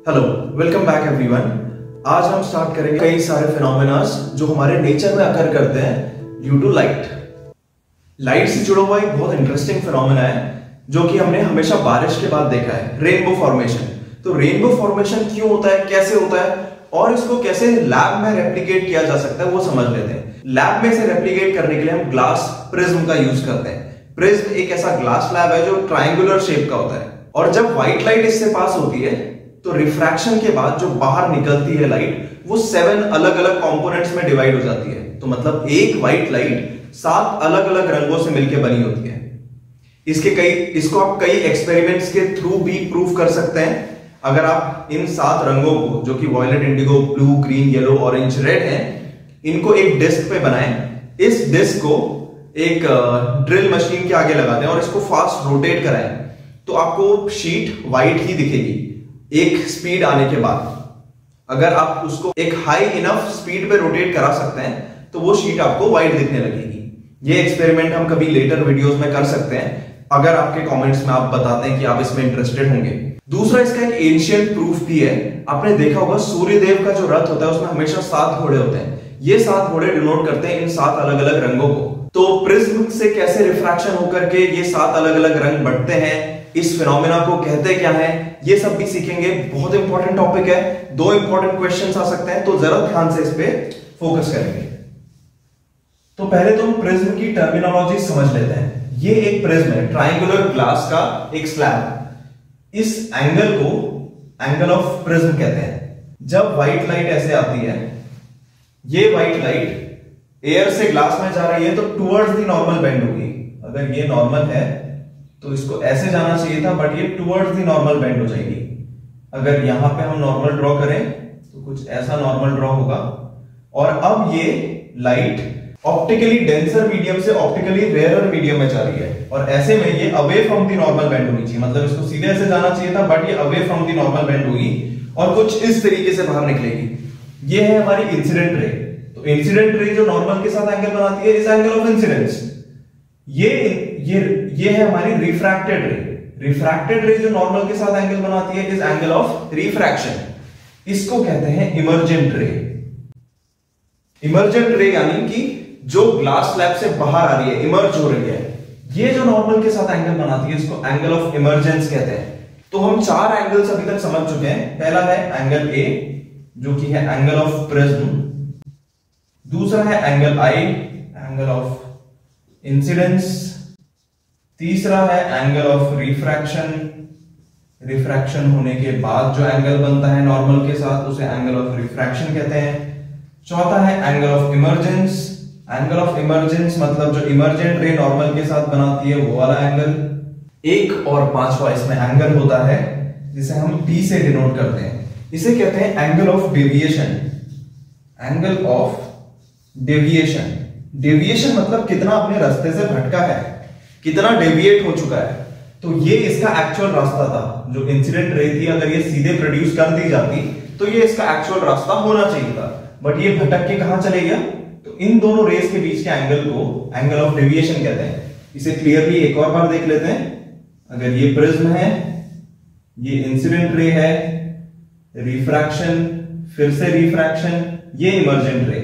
Hello, welcome back everyone. आज हम start करेंगे कई सारे फिनोमेनास जो हमारे नेचर में अकर करते हैं ड्यू टू लाइट। लाइट से जुड़ा हुआ एक बहुत इंटरेस्टिंग फिनोमेना है जो कि हमने हमेशा बारिश के बाद देखा है, रेनबो फॉर्मेशन। तो रेनबो फॉर्मेशन क्यों होता है, कैसे होता है और इसको कैसे लैब में रेप्लिकेट किया जा सकता है वो समझ लेते हैं। लैब में इसे रेप्लिकेट करने के लिए हम ग्लास प्रिज्म का यूज करते हैं। प्रिज्म एक ऐसा ग्लास स्लैब है जो ट्रायंगुलर शेप का होता है और जब व्हाइट लाइट इससे पास होती है तो रिफ्रैक्शन के बाद जो बाहर निकलती है लाइट वो 7 अलग अलग कंपोनेंट्स में डिवाइड हो जाती है। तो मतलब एक व्हाइट लाइट 7 अलग अलग रंगों से मिलकर बनी होती है। इसको आप कई एक्सपेरिमेंट्स के थ्रू भी प्रूव कर सकते हैं। अगर आप इन 7 रंगों को, जो कि violet, indigo, blue, green, yellow, orange, red है, इनको एक डिस्क पे बनाएं, इस डिस्क को एक ड्रिल मशीन के आगे लगा दें और इसको फास्ट रोटेट कराएं, तो आपको शीट व्हाइट ही दिखेगी एक स्पीड आने के बाद। अगर आप उसको एक हाई इनफ स्पीड पे रोटेट करा सकते हैं तो वो शीट आपको व्हाइट दिखने लगेगी। ये एक्सपेरिमेंट हम कभी लेटर वीडियोस में कर सकते हैं अगर आपके कमेंट्स में आप बताते हैं कि आप इसमें इंटरेस्टेड होंगे। दूसरा, इसका एक एंशिएंट प्रूफ भी है। आपने देखा होगा सूर्य देव का जो रथ होता है उसमें हमेशा 7 घोड़े होते हैं। ये 7 घोड़े डिनोट करते हैं इन 7 अलग अलग रंगों को। तो प्रिज्म से कैसे रिफ्रैक्शन होकर के ये 7 अलग अलग रंग बढ़ते हैं, इस फिनोमेना को कहते क्या है, ये सब भी सीखेंगे। बहुत इंपॉर्टेंट टॉपिक है, 2 इंपॉर्टेंट क्वेश्चंस आ सकते हैं, तो जरा ध्यान से इस पे फोकस करेंगे। तो पहले तो हम प्रिज्म की टर्मिनोलॉजी समझ लेते हैं। ये एक प्रिज्म है, ट्रायंगुलर ग्लास का एक स्लैब। इस एंगल को एंगल ऑफ प्रिज्म कहते हैं। जब व्हाइट लाइट ऐसे आती है, ये व्हाइट लाइट एयर से ग्लास में जा रही है तो टुवर्ड्स द नॉर्मल बेंड होगी। अगर ये नॉर्मल है तो इसको ऐसे जाना चाहिए था, बट ये टुवर्ड्स द नॉर्मल बेंड हो जाएगी। अगर यहां पे हम नॉर्मल ड्रॉ करें तो कुछ ऐसा नॉर्मल ड्रॉ होगा। और अब ये लाइट ऑप्टिकली डेंसर मीडियम से ऑप्टिकली रेयरर मीडियम में जा रही है और ऐसे में ये away from the normal bend होनी चाहिए। मतलब इसको सीधे ऐसे जाना चाहिए था, बट ये away from the normal bend होगी और कुछ इस तरीके से बाहर निकलेगी। ये है हमारी इंसिडेंट रे। तो इंसिडेंट रे जो नॉर्मल के साथ एंगल बनाती है इज एंगल ऑफ इंसिडेंस। ये है हमारी रिफ्रैक्टेड रे। रिफ्रैक्टेड रे जो नॉर्मल के साथ एंगल बनाती है इज एंगल ऑफ रिफ्रैक्शन। इसको कहते हैं इमर्जेंट रे। इमर्जेंट रे यानी कि जो ग्लास स्लैब से बाहर आ रही है, इमर्ज हो रही है, ये जो नॉर्मल के साथ एंगल बनाती है इसको एंगल ऑफ इमर्जेंस कहते हैं। तो हम 4 एंगल्स अभी तक समझ चुके हैं। पहला है एंगल ए जो कि है एंगल ऑफ प्रिज्म। दूसरा है angle I, angle of incidence. तीसरा है एंगल ऑफ रिफ्रैक्शन। रिफ्रैक्शन होने के बाद जो एंगल बनता है नॉर्मल के साथ उसे एंगल ऑफ रिफ्रैक्शन कहते हैं। चौथा है angle of emergence. Angle of emergence मतलब जो इमर्जेंट रे नॉर्मल के साथ बनाती है वो वाला एंगल। एक और 5वां इसमें एंगल होता है जिसे हम टी से डिनोट करते हैं। इसे कहते हैं angle of deviation. Angle of deviation. Deviation मतलब कितना अपने रास्ते से भटका है, कितना डेविएट हो चुका है। तो ये इसका एक्चुअल रास्ता था। जो इंसिडेंट रे थी अगर ये सीधे प्रोड्यूस कर दी जाती तो ये इसका एक्चुअल रास्ता होना चाहिए था, बट ये भटक के कहां चले गया। तो इन दोनों रेस के बीच के एंगल को एंगल ऑफ डेविएशन कहते हैं। इसे क्लियरली एक और बार देख लेते हैं। अगर ये प्रिज्म है, ये इंसिडेंट रे है, रिफ्रैक्शन, फिर से रिफ्रैक्शन, ये इमर्जेंट रे।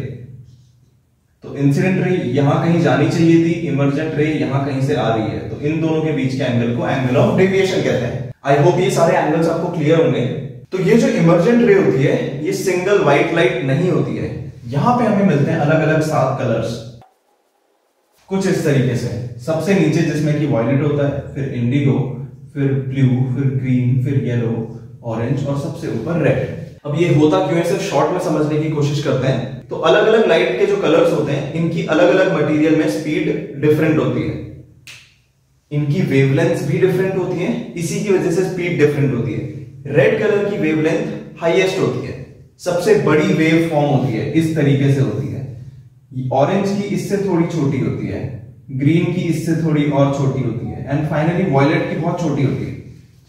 तो इंसिडेंट रे यहां कहीं जानी चाहिए थी, इमर्जेंट रे यहां कहीं से आ रही है, तो इन दोनों के बीच के एंगल को एंगल ऑफ डेविएशन कहते हैं। आई होप ये सारे एंगल्स आपको क्लियर होंगे। तो ये जो इमर्जेंट रे होती है ये सिंगल व्हाइट लाइट नहीं होती है। यहां पे हमें मिलते हैं अलग अलग 7 कलर्स कुछ इस तरीके से। सबसे नीचे जिसमें कि वॉयलेट होता है, फिर इंडिगो, फिर ब्लू, फिर ग्रीन, फिर येलो, ऑरेंज और सबसे ऊपर रेड। अब ये होता क्यों है सिर्फ शॉर्ट में समझने की कोशिश करते हैं। तो अलग अलग लाइट के जो कलर्स होते हैं इनकी अलग अलग मटेरियल में स्पीड डिफरेंट होती है, इनकी वेवलेंथ भी डिफरेंट होती है, इसी की वजह से स्पीड डिफरेंट होती है। रेड कलर की वेवलेंथ हाईएस्ट होती है, सबसे बड़ी वेव फॉर्म होती है, इस तरीके से होती है। ऑरेंज की इससे थोड़ी छोटी होती है, ग्रीन की इससे थोड़ी और छोटी होती है, एंड फाइनली वॉयलेट की बहुत छोटी होती है।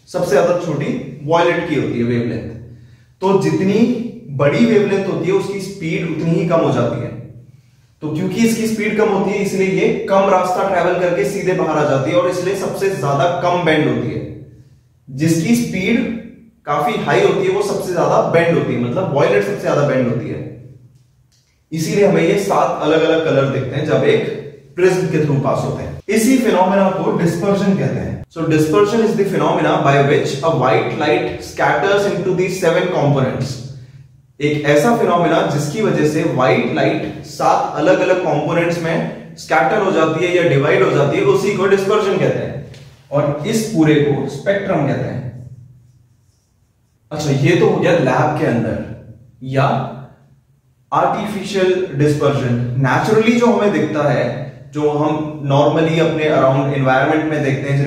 सबसे ज्यादा छोटी वॉयलेट की होती है वेवलेंथ। तो जितनी बड़ी वेवलेंथ होती है उसकी स्पीड उतनी ही कम हो जाती है। तो क्योंकि इसकी स्पीड कम होती है इसलिए ये कम रास्ता ट्रेवल करके सीधे बाहर आ जाती है और इसलिए सबसे ज्यादा कम बेंड होती है। जिसकी स्पीड काफी हाई होती है वो सबसे ज्यादा बेंड होती है, मतलब वॉयलेट सबसे ज्यादा बेंड होती है। इसीलिए हमें ये 7 अलग अलग कलर दिखते हैं जब एक प्रिज्म के थ्रू पास होते हैं। इसी फिनोमेना को डिस्पर्जन कहते हैं। So dispersion is the phenomena by which a white light scatters into the 7 components. एक ऐसा फिनोमेना जिसकी वजह से व्हाइट लाइट 7 अलग अलग कंपोनेंट्स में स्कैटर हो जाती है या डिवाइड हो जाती है, उसी को डिस्पर्जन कहते हैं। और इस पूरे को स्पेक्ट्रम कहते हैं। अच्छा, ये तो हो गया लैब के अंदर या आर्टिफिशियल डिस्पर्जन। नेचुरली जो हमें दिखता है, जो हम नॉर्मली अपने अराउंड एनवायरनमेंट में देखते हैं,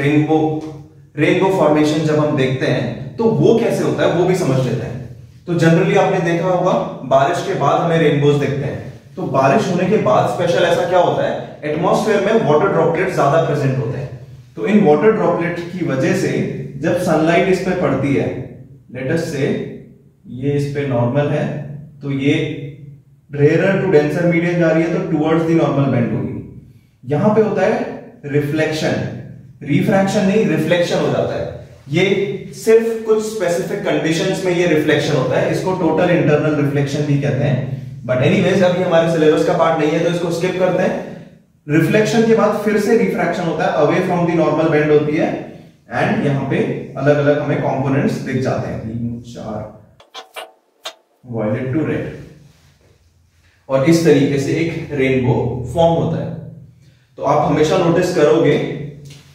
रेनबो फॉर्मेशन जब हम देखते हैं तो वो कैसे होता है वो भी समझ लेते हैं। तो जनरली आपने देखा होगा बारिश के बाद हमें रेनबोज दिखते हैं। तो बारिश होने के बाद स्पेशल ऐसा क्या होता है, एटमॉस्फेयर में वाटर ड्रॉपलेट ज्यादा प्रेजेंट होते हैं। तो इन वाटर ड्रॉपलेट की वजह से जब सनलाइट इस पे पड़ती है, लेट अस से ये इस पे नॉर्मल है, तो ये रेयर टू डेंसर मीडियम जा रही है तो टुवर्ड्स द नॉर्मल बेंड होगी। यहां पे होता है रिफ्लेक्शन, रिफ्रैक्शन नहीं, रिफ्लेक्शन हो जाता है। ये सिर्फ कुछ स्पेसिफिक कंडीशंस में ये रिफ्लेक्शन होता है, इसको टोटल इंटरनल रिफ्लेक्शन भी कहते हैं। बट एनीवेज अभी हमारे सिलेबस का पार्ट नहीं है तो इसको स्किप करते हैं। रिफ्लेक्शन के बाद फिर से रिफ्रैक्शन होता है, away from the normal bend होती है, एंड यहां पे अलग अलग हमें कंपोनेंट्स दिख जाते हैं, 3 4 वायलेट टू रेड, और इस तरीके से एक रेनबो फॉर्म होता है। तो आप हमेशा नोटिस करोगे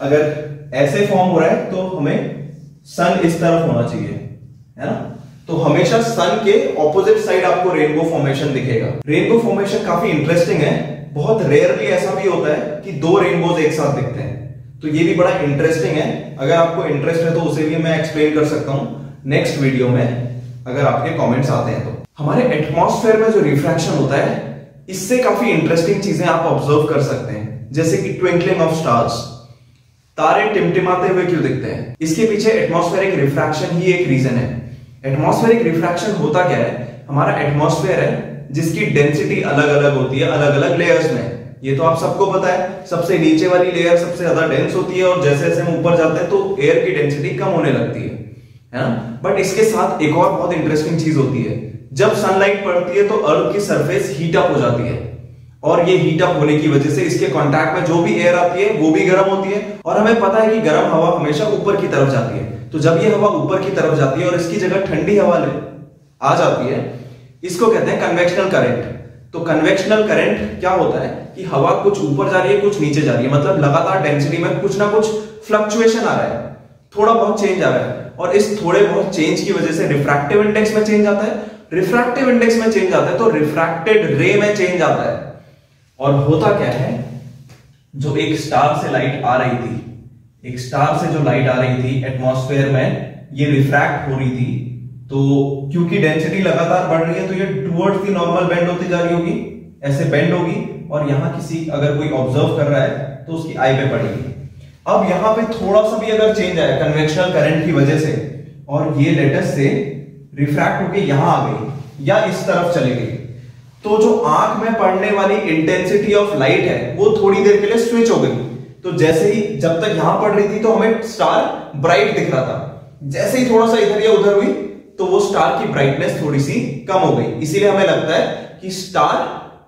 अगर ऐसे फॉर्म हो रहा है तो हमें सन इस तरफ होना चाहिए, है ना। तो हमेशा सन के ऑपोजिट साइड आपको रेनबो फॉर्मेशन दिखेगा। रेनबो फॉर्मेशन काफी इंटरेस्टिंग है। बहुत रेयरली ऐसा भी होता है कि 2 रेनबोज एक साथ दिखते हैं, तो ये भी बड़ा इंटरेस्टिंग है। अगर आपको इंटरेस्ट है तो उसे भी मैं एक्सप्लेन कर सकता हूं नेक्स्ट वीडियो में, अगर आपके कमेंट्स आते हैं तो। हमारे एटमॉस्फेयर में जो रिफ्रैक्शन होता है, इससे काफी इंटरेस्टिंग चीजें आप ऑब्जर्व कर सकते हैं, जैसे कि ट्विंकलिंग ऑफ स्टार्स। तारे टिमटिमाते हुए क्यों दिखते हैं? इसके पीछे एटमॉस्फेरिक रिफ्रैक्शन ही एक रीजन है। एटमॉस्फेरिक रिफ्रैक्शन होता क्या है, हमारा एटमॉस्फेयर है जिसकी डेंसिटी अलग अलग होती है अलग अलग लेयर्स में। ये तो आप सबको पता है, सबसे नीचे वाली लेयर सबसे ज्यादा डेंस होती है और जैसे जैसे हम ऊपर जाते हैं तो एयर की डेंसिटी कम होने लगती है ना। बट इसके साथ एक और बहुत इंटरेस्टिंग चीज होती है, जब सनलाइट पड़ती है तो अर्थ की सरफेस हीट अप हो जाती है, और ये हीट अप होने की वजह से इसके कांटेक्ट में जो भी एयर आती है वो भी गर्म होती है। और हमें पता है कि गर्म हवा हमेशा ऊपर की तरफ जाती है, तो जब ये हवा ऊपर की तरफ जाती है और इसकी जगह ठंडी हवा आ जाती है, इसको कहते हैं कन्वेक्शनल करंट। तो कन्वेक्शनल करंट क्या होता है कि हवा कुछ ऊपर जा रही है कुछ नीचे जा रही है, मतलब लगातार डेंसिटी में कुछ ना कुछ फ्लक्चुएशन आ रहा है, थोड़ा बहुत चेंज आ रहा है, और इस थोड़े बहुत चेंज की वजह से रिफ्रैक्टिव इंडेक्स में चेंज आता है। रिफ्रैक्टिव इंडेक्स में चेंज आता है तो रिफ्रैक्टेड रे में चेंज आता है। और होता क्या है, जो एक स्टार से लाइट आ रही थी, एक स्टार से जो लाइट आ रही थी एटमॉस्फेयर में, ये रिफ्रैक्ट हो रही थी, तो क्योंकि डेंसिटी लगातार बढ़ रही है तो ये टुवर्ड्स द नॉर्मल बेंड होती जा रही होगी, ऐसे बेंड होगी, और यहां किसी अगर कोई ऑब्जर्व कर रहा है तो उसकी आई पे पड़ेगी। अब यहां पे थोड़ा सा भी अगर चेंज आया कन्वेक्शनल करंट की वजह से, और ये लेटेस्ट से रिफ्रैक्ट होके यहां आ गई या इस तरफ चली गई, तो जो आंख में पड़ने वाली इंटेंसिटी ऑफ लाइट है वो थोड़ी देर के लिए स्विच हो गई। तो जैसे ही जब तक यहां पड़ रही थी तो हमें स्टार ब्राइट दिख रहा था, जैसे ही थोड़ा सा इधर या उधर हुई तो वो स्टार की ब्राइटनेस थोड़ी सी कम हो गई। इसीलिए हमें लगता है कि स्टार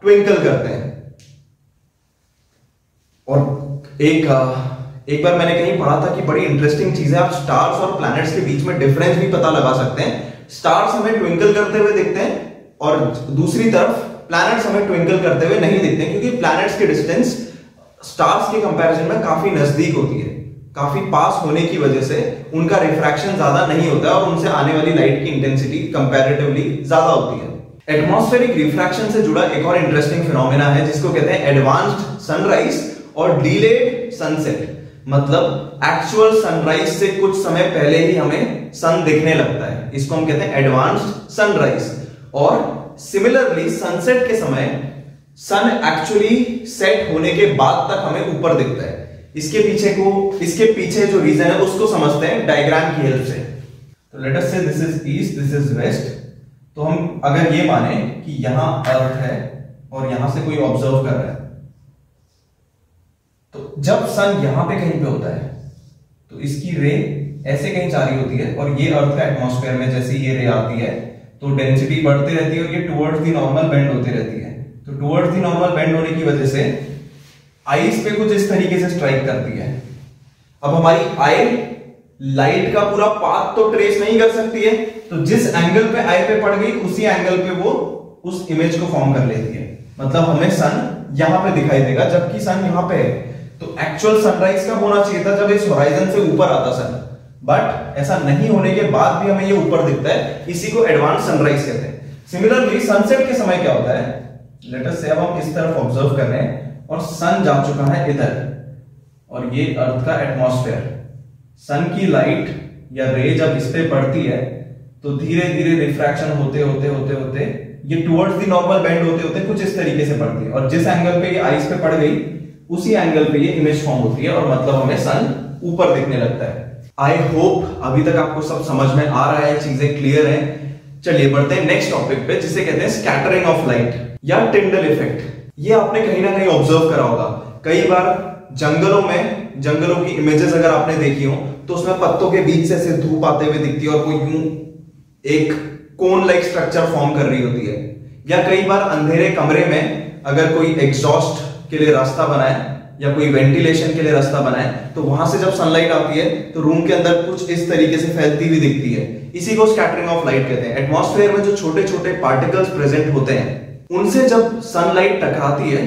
ट्विंकल करते हैं। और एक बार मैंने कहीं पढ़ा था कि बड़ी इंटरेस्टिंग चीज है, आप स्टार्स और प्लैनेट्स के बीच में डिफरेंस भी पता लगा सकते हैं। स्टार्स हमें ट्विंकल करते हुए दिखते हैं और दूसरी तरफ प्लैनेट्स हमें ट्विंकल करते हुए नहीं दिखते, क्योंकि प्लैनेट्स की डिस्टेंस स्टार्स के कंपैरिजन में काफी नजदीक होती है। काफी पास होने की वजह से उनका रिफ्रैक्शन ज्यादा नहीं होता है और उनसे आने वाली लाइट की इंटेंसिटी कंपैरेटिवली ज्यादा होती है। एटमॉस्फेरिक रिफ्रैक्शन से जुड़ा एक और इंटरेस्टिंग फिनोमेना है जिसको कहते हैं एडवांस्ड सनराइज और डिलेड सनसेट। मतलब एक्चुअल सनराइज से कुछ समय पहले ही हमें सन दिखने लगता है, इसको हम कहते हैं एडवांस्ड सनराइज। और सिमिलरली सनसेट के समय सन एक्चुअली सेट होने के बाद तक हमें ऊपर दिखता है। इसके पीछे जो रीजन है उसको समझते हैं डायग्राम की हेल्प से। तो let us say this is east, this is west. तो हम अगर ये माने कि यहां अर्थ है और यहां से कोई ऑब्जर्व कर रहा है, तो जब सन यहां पे कहीं पे होता है तो इसकी रे ऐसे कहीं जा रही होती है और ये अर्थ का एटमॉस्फेयर में जैसे ये रे आती है तो डेंसिटी बढ़ती रहती है और ये टुवर्ड्स द नॉर्मल बेंड होती रहती है। तो टुवर्ड्स द नॉर्मल बेंड होने की वजह से आइस पे कुछ इस तरीके से स्ट्राइक करती है। अब हमारी आई लाइट का पूरा पाथ तो ट्रेस नहीं कर सकती है, तो जिस एंगल पे आई पे पड़ गई उसी एंगल पे वो उस इमेज को फॉर्म कर लेती है। मतलब हमें सन यहां पे दिखाई देगा जबकि सन यहां पे है। तो एक्चुअल सनराइज कब होना चाहिए था? जब इस होराइजन से ऊपर आता सन, बट ऐसा नहीं होने के बाद भी हमें ये ऊपर दिखता है, इसी को एडवांस सनराइज कहते हैं। सिमिलरली सनसेट के समय क्या होता है, लेट अस से अब हम इस तरफ ऑब्जर्व कर रहे हैं और सन जा चुका है इधर और ये अर्थ का एटमॉस्फेयर, सन की लाइट या रे जब इस पे पड़ती है तो धीरे धीरे रिफ्रैक्शन होते होते होते होते ये टुवर्ड्स द नॉर्मल बेंड होते होते कुछ इस तरीके से पड़ती है और जिस एंगल पे ये आइस पे पड़ गई उसी एंगल पे ये इमेज फॉर्म होती है और मतलब हमें सन ऊपर दिखने लगता है। आई होप अभी तक आपको सब समझ में आ रहा है, चीजें क्लियर हैं। चलिए बढ़ते हैं नेक्स्ट टॉपिक पे जिसे कहते हैं स्कैटरिंग ऑफ लाइट या टिंडल इफेक्ट। ये आपने कहीं ना कहीं ऑब्जर्व करा होगा, कई बार जंगलों की इमेजेस अगर आपने देखी हो तो उसमें पत्तों के बीच से ऐसे धूप आते हुए दिखती है और कोई यूं एक कोन लाइक स्ट्रक्चर फॉर्म कर रही होती है। या कई बार अंधेरे कमरे में अगर कोई एग्जॉस्ट के लिए रास्ता बनाए या कोई वेंटिलेशन के लिए रास्ता बनाए तो वहां से जब सनलाइट आती है तो रूम के अंदर कुछ इस तरीके से फैलती हुई दिखती है। इसी को स्कैटरिंग ऑफ लाइट कहते हैं। एटमॉस्फेयर में जो छोटे छोटे पार्टिकल्स प्रेजेंट होते हैं उनसे जब सनलाइट टकराती है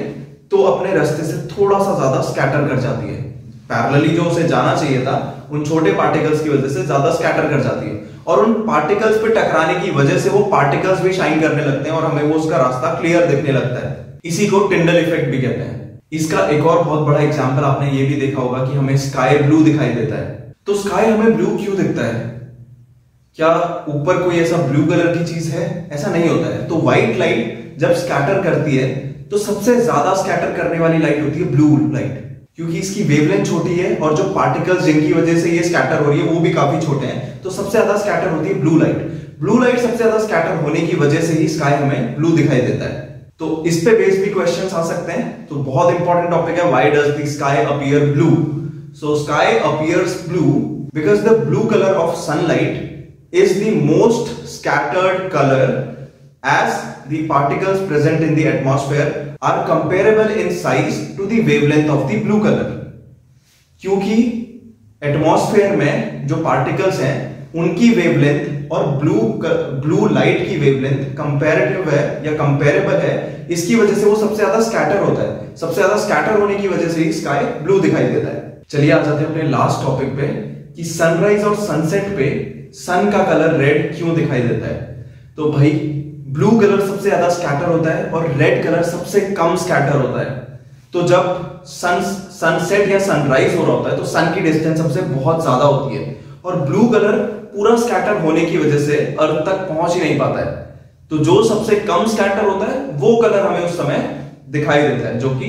तो अपने रास्ते से थोड़ा सा ज्यादा स्कैटर कर जाती है। पैरेलली जो उसे जाना चाहिए था उन छोटे पार्टिकल्स की वजह से ज्यादा स्कैटर कर जाती है और उन पार्टिकल्स पे टकराने की वजह से वो पार्टिकल्स भी शाइन करने लगते हैं और हमें वो उसका रास्ता क्लियर दिखने लगता है। इसी को टिंडल इफेक्ट भी कहते हैं। इसका एक और बहुत बड़ा एग्जांपल आपने ये भी देखा होगा कि हमें स्काई ब्लू दिखाई देता है। तो स्काई हमें ब्लू क्यों दिखता है? क्या ऊपर कोई ऐसा ब्लू कलर की चीज है? ऐसा नहीं होता है। तो व्हाइट लाइट जब स्कैटर करती है तो सबसे ज्यादा स्कैटर करने वाली लाइट होती है ब्लू लाइट, क्योंकि इसकी वेवलेंथ छोटी है और जो पार्टिकल्स जिनकी वजह से ये स्कैटर हो रही है वो भी काफी छोटे हैं, तो सबसे ज्यादा स्कैटर होती है ब्लू लाइट। ब्लू लाइट सबसे ज्यादा स्कैटर होने की वजह से ही स्काई हमें ब्लू दिखाई देता है। तो इस पे बेस्ड भी क्वेश्चंस आ सकते हैं। तो बहुत इंपॉर्टेंट टॉपिक है, why does the sky appear blue? So sky appears blue because the blue colour of sunlight is the most scattered colour as the particles present in the atmosphere are comparable in size to the wavelength of the blue color। क्योंकि atmosphere में जो particles हैं उनकी wavelength और blue light की wavelength comparative है या comparable है, इसकी वजह से वो सबसे ज्यादा स्कैटर होता है। सबसे ज्यादा स्कैटर होने की वजह से ही स्काई ब्लू दिखाई देता है। चलिए आ जाते हैं अपने लास्ट टॉपिक पे कि सनराइज और सनसेट पे सन का कलर रेड क्यों दिखाई देता है। तो भाई ब्लू कलर सबसे ज्यादा स्कैटर होता है और रेड कलर सबसे कम स्कैटर होता है। तो जब सनसेट या सनराइज हो रहा होता है तो सन की डिस्टेंस सबसे बहुत ज्यादा होती है और ब्लू कलर पूरा स्कैटर होने की वजह से अर्थ तक पहुंच ही नहीं पाता है। तो जो सबसे कम स्कैटर होता है वो कलर हमें उस समय दिखाई देता है, जो कि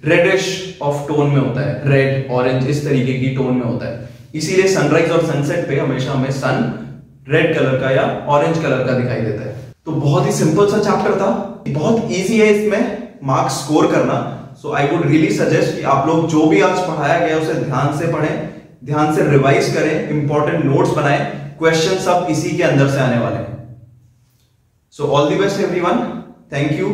रेडिश ऑफ टोन में होता है, रेड ऑरेंज इस तरीके की टोन में होता है। इसीलिए सनराइज और सनसेट पे हमेशा हमें सन रेड कलर का या ऑरेंज कलर का दिखाई देता है। तो बहुत ही सिंपल सा चैप्टर था, बहुत इजी है इसमें मार्क्स स्कोर करना। सो आई वुड रियली सजेस्ट कि आप लोग जो भी आज पढ़ाया गया उसे ध्यान से पढ़ें, ध्यान से रिवाइज करें, इंपॉर्टेंट नोट्स बनाएं। क्वेश्चन सब इसी के अंदर से आने वाले हैं। So all the best everyone, thank you.